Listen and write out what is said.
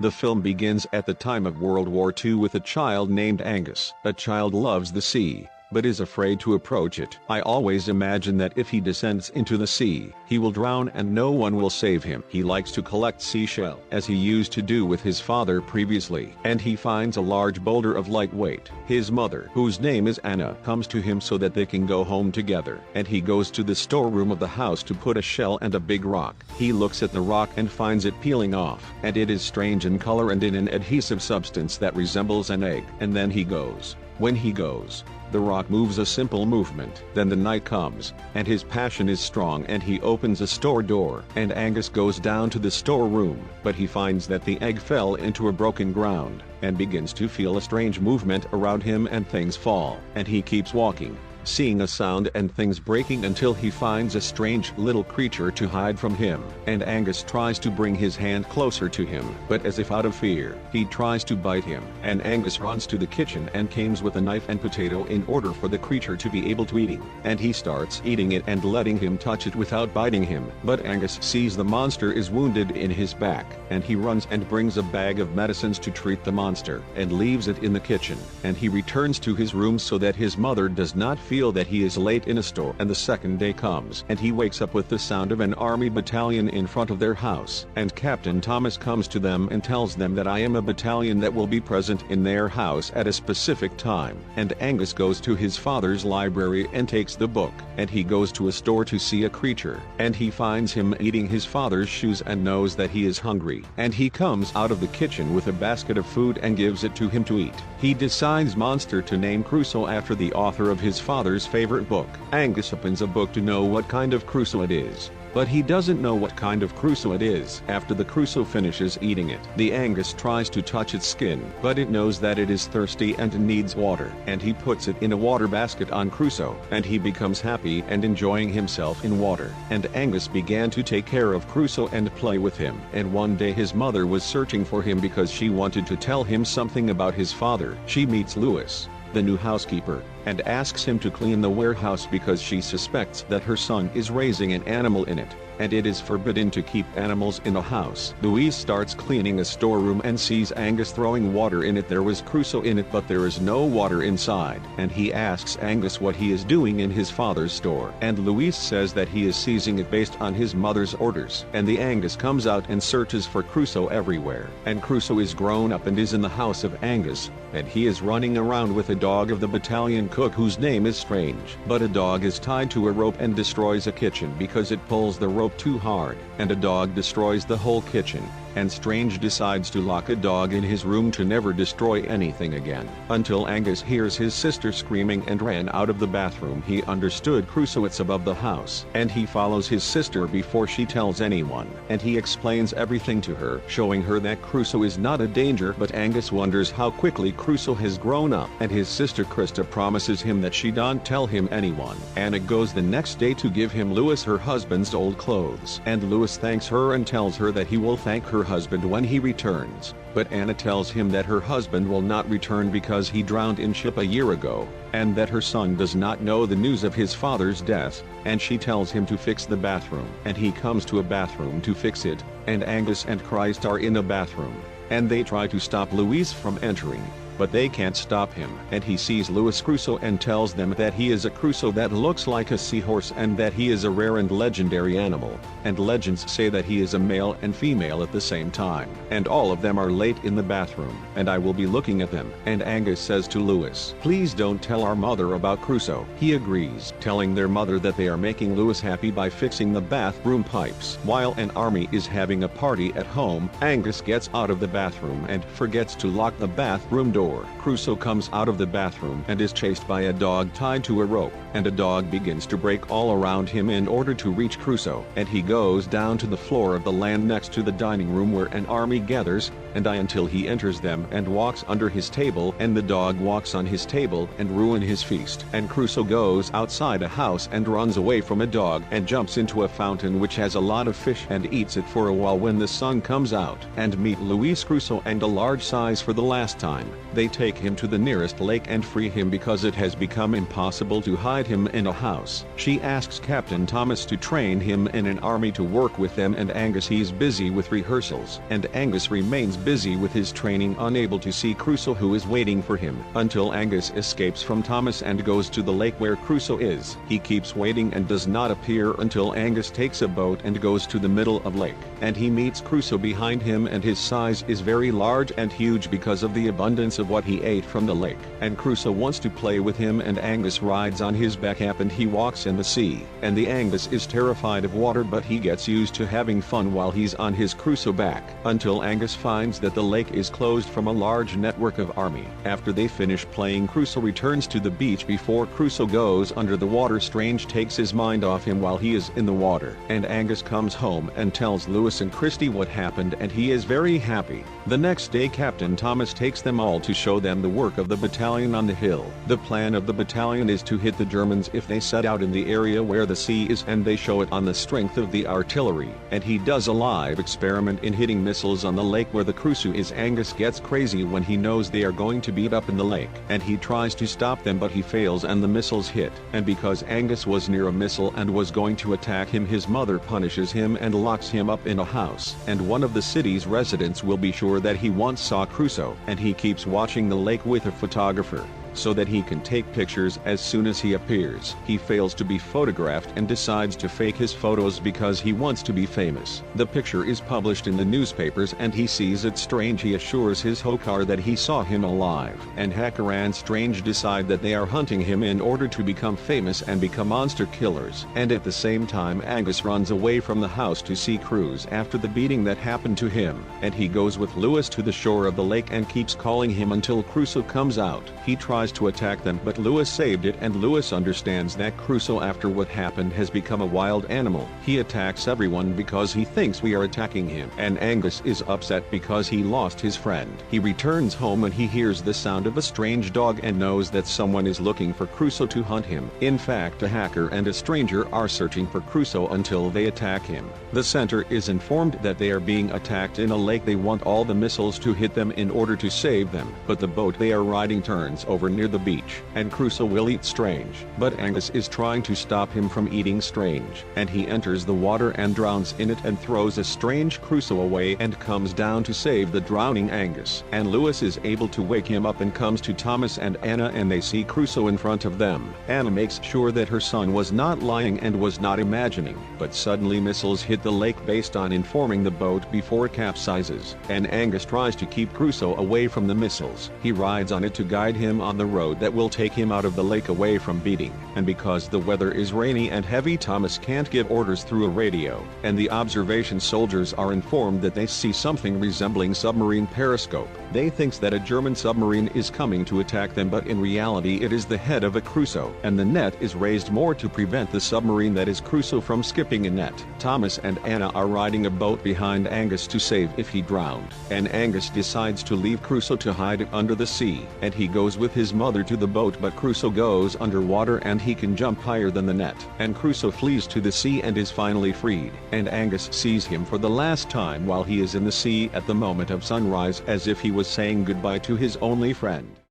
The film begins at the time of World War II with a child named Angus. A child loves the sea, but is afraid to approach it. I always imagine that if he descends into the sea, he will drown and no one will save him. He likes to collect seashell, as he used to do with his father previously, and he finds a large boulder of light weight. His mother, whose name is Anna, comes to him so that they can go home together, and he goes to the storeroom of the house to put a shell and a big rock. He looks at the rock and finds it peeling off, and it is strange in color and in an adhesive substance that resembles an egg. And then he goes. When he goes, the rock moves a simple movement. Then the night comes, and his passion is strong, and he opens a store door, and Angus goes down to the storeroom, but he finds that the egg fell into a broken ground, and begins to feel a strange movement around him and things fall, and he keeps walking, seeing a sound and things breaking until he finds a strange little creature to hide from him, and Angus tries to bring his hand closer to him, but as if out of fear, he tries to bite him, and Angus runs to the kitchen and comes with a knife and potato in order for the creature to be able to eat him, and he starts eating it and letting him touch it without biting him, but Angus sees the monster is wounded in his back, and he runs and brings a bag of medicines to treat the monster, and leaves it in the kitchen, and he returns to his room so that his mother does not feel that he is late in a store. And the second day comes, and he wakes up with the sound of an army battalion in front of their house, and Captain Thomas comes to them and tells them that I am a battalion that will be present in their house at a specific time, and Angus goes to his father's library and takes the book, and he goes to a store to see a creature, and he finds him eating his father's shoes and knows that he is hungry, and he comes out of the kitchen with a basket of food and gives it to him to eat. He decides monster to name Crusoe after the author of his father's favorite book. Angus opens a book to know what kind of Crusoe it is, but he doesn't know what kind of Crusoe it is. After the Crusoe finishes eating it, the Angus tries to touch its skin, but it knows that it is thirsty and needs water, and he puts it in a water basket on Crusoe, and he becomes happy and enjoying himself in water. And Angus began to take care of Crusoe and play with him, and one day his mother was searching for him because she wanted to tell him something about his father. She meets Lewis, the new housekeeper, and asks him to clean the warehouse because she suspects that her son is raising an animal in it, and it is forbidden to keep animals in a house. Louise starts cleaning a storeroom and sees Angus throwing water in it. There was Crusoe in it, but there is no water inside, and he asks Angus what he is doing in his father's store, and Louise says that he is seizing it based on his mother's orders, and the Angus comes out and searches for Crusoe everywhere, and Crusoe is grown up and is in the house of Angus, and he is running around with a dog of the battalion cook whose name is Strange. But a dog is tied to a rope and destroys a kitchen because it pulls the rope too hard, and a dog destroys the whole kitchen, and Strange decides to lock a dog in his room to never destroy anything again, until Angus hears his sister screaming and ran out of the bathroom. He understood Crusoe is above the house, and he follows his sister before she tells anyone, and he explains everything to her, showing her that Crusoe is not a danger. But Angus wonders how quickly Crusoe has grown up, and his sister Krista promises him that she don't tell him anyone. Anna goes the next day to give him Lewis her husband's old clothes, and Lewis thanks her and tells her that he will thank her husband when he returns, but Anna tells him that her husband will not return because he drowned in ship a year ago, and that her son does not know the news of his father's death, and she tells him to fix the bathroom, and he comes to a bathroom to fix it, and Angus and Christ are in a bathroom, and they try to stop Louise from entering, but they can't stop him, and he sees Lewis Crusoe and tells them that he is a Crusoe that looks like a seahorse and that he is a rare and legendary animal, and legends say that he is a male and female at the same time, and all of them are late in the bathroom, and I will be looking at them. And Angus says to Lewis, "Please don't tell our mother about Crusoe." He agrees, telling their mother that they are making Lewis happy by fixing the bathroom pipes. While an army is having a party at home, Angus gets out of the bathroom and forgets to lock the bathroom door. Crusoe comes out of the bathroom and is chased by a dog tied to a rope, and a dog begins to break all around him in order to reach Crusoe, and he goes down to the floor of the land next to the dining room where an army gathers, and until he enters them and walks under his table, and the dog walks on his table and ruin his feast. And Crusoe goes outside a house and runs away from a dog and jumps into a fountain which has a lot of fish and eats it for a while. When the sun comes out, and meet Louise Crusoe and a large size for the last time. They take him to the nearest lake and free him because it has become impossible to hide him in a house. She asks Captain Thomas to train him in an army to work with them, and Angus he's busy with rehearsals. And Angus remains busy with his training, unable to see Crusoe who is waiting for him, until Angus escapes from Thomas and goes to the lake where Crusoe is. He keeps waiting and does not appear until Angus takes a boat and goes to the middle of lake, and he meets Crusoe behind him, and his size is very large and huge because of the abundance of what he ate from the lake. And Crusoe wants to play with him, and Angus rides on his back up and he walks in the sea, and the Angus is terrified of water, but he gets used to having fun while he's on his Crusoe back, until Angus finds that the lake is closed from a large network of army. After they finish playing, Crusoe returns to the beach. Before Crusoe goes under the water, Strange takes his mind off him while he is in the water, and Angus comes home and tells Lewis and Christie what happened, and he is very happy. The next day Captain Thomas takes them all to show them the work of the battalion on the hill. The plan of the battalion is to hit the Germans if they set out in the area where the sea is, and they show it on the strength of the artillery, and he does a live experiment in hitting missiles on the lake where the Crusoe is. Angus gets crazy when he knows they are going to beat up in the lake, and he tries to stop them, but he fails and the missiles hit, and because Angus was near a missile and was going to attack him, his mother punishes him and locks him up in a house, and one of the city's residents will be sure that he once saw Crusoe, and he keeps watching the lake with a photographer, so that he can take pictures as soon as he appears. He fails to be photographed and decides to fake his photos because he wants to be famous. The picture is published in the newspapers and he sees it Strange. He assures his Hokar that he saw him alive, and Hacker and Strange decide that they are hunting him in order to become famous and become monster killers. And at the same time Angus runs away from the house to see Cruz after the beating that happened to him, and he goes with Lewis to the shore of the lake and keeps calling him until Crusoe comes out. He tries to attack them, but Lewis saved it, and Lewis understands that Crusoe, after what happened, has become a wild animal. He attacks everyone because he thinks we are attacking him, and Angus is upset because he lost his friend. He returns home and he hears the sound of a strange dog and knows that someone is looking for Crusoe to hunt him. In fact, a hacker and a stranger are searching for Crusoe until they attack him. The center is informed that they are being attacked in a lake. They want all the missiles to hit them in order to save them, but the boat they are riding turns over near the beach, and Crusoe will eat Strange, but Angus is trying to stop him from eating Strange, and he enters the water and drowns in it and throws a Strange Crusoe away and comes down to save the drowning Angus. And Lewis is able to wake him up and comes to Thomas and Anna, and they see Crusoe in front of them. Anna makes sure that her son was not lying and was not imagining, but suddenly missiles hit the lake based on informing the boat before it capsizes, and Angus tries to keep Crusoe away from the missiles. He rides on it to guide him on the road that will take him out of the lake away from beating, and because the weather is rainy and heavy, Thomas can't give orders through a radio, and the observation soldiers are informed that they see something resembling submarine periscope. They thinks that a German submarine is coming to attack them, but in reality it is the head of a Crusoe, and the net is raised more to prevent the submarine that is Crusoe from skipping a net. Thomas and Anna are riding a boat behind Angus to save if he drowned, and Angus decides to leave Crusoe to hide under the sea, and he goes with his mother to the boat, but Crusoe goes underwater and he can jump higher than the net, and Crusoe flees to the sea and is finally freed, and Angus sees him for the last time while he is in the sea at the moment of sunrise, as if he was saying goodbye to his only friend.